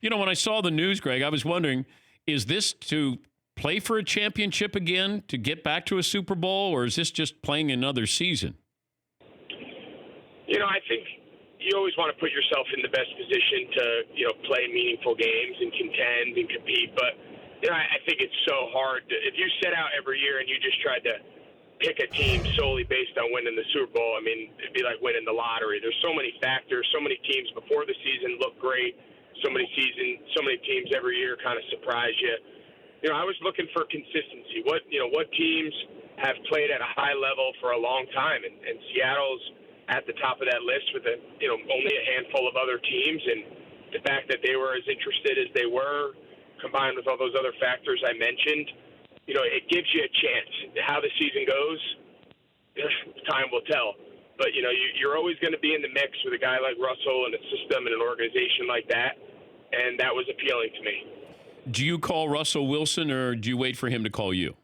When I saw the news, Greg, I was wondering, is this to play for a championship again, to get back to a Super Bowl, or is this just playing another season? I think you always want to put yourself in the best position to, play meaningful games and contend and compete. But, I think it's so hard. If you set out every year and you just tried to pick a team solely based on winning the Super Bowl, it'd be like winning the lottery. There's so many factors. So many teams before the season look great. So many teams every year kind of surprise you. I was looking for consistency. What teams have played at a high level for a long time, and Seattle's at the top of that list with only a handful of other teams, and the fact that they were as interested as they were, combined with all those other factors I mentioned, it gives you a chance. How the season goes, time will tell. But you're always going to be in the mix with a guy like Russell and a system and an organization like that, and that was appealing to me. Do you call Russell Wilson, or do you wait for him to call you?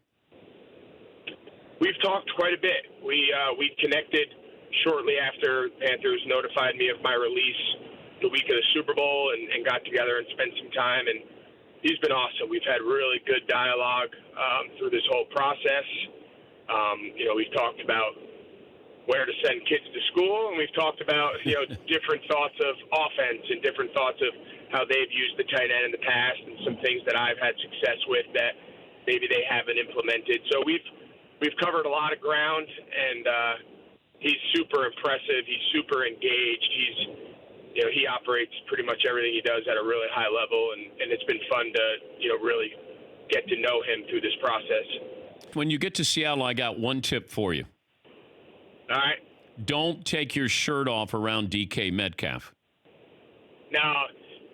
We've talked quite a bit. We connected shortly after Panthers notified me of my release the week of the Super Bowl and got together and spent some time. And he's been awesome. We've had really good dialogue through this whole process. We've talked about where to send kids to school, and we've talked about, different thoughts of offense and different thoughts of how they've used the tight end in the past and some things that I've had success with that maybe they haven't implemented. So we've covered a lot of ground, and he's super impressive. He's super engaged. He operates pretty much everything he does at a really high level, and it's been fun to, really get to know him through this process. When you get to Seattle, I got one tip for you. All right. Don't take your shirt off around DK Metcalf. No,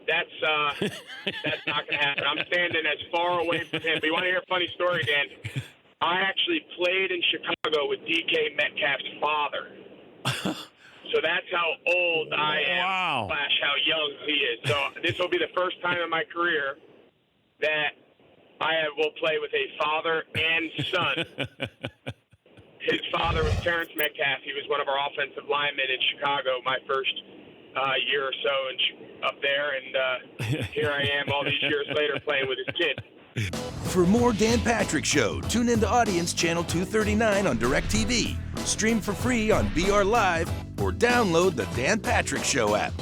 that's not going to happen. I'm standing as far away from him. But you want to hear a funny story, Dan? I actually played in Chicago with DK Metcalf's father. So that's how old I am, Wow. / how young he is. So this will be the first time in my career that I will play with a father and son. His father was Terrence Metcalf. He was one of our offensive linemen in Chicago my first year or so up there. And here I am all these years later playing with his kid. For more Dan Patrick Show, tune into Audience Channel 239 on DirecTV. Stream for free on BR Live or download the Dan Patrick Show app.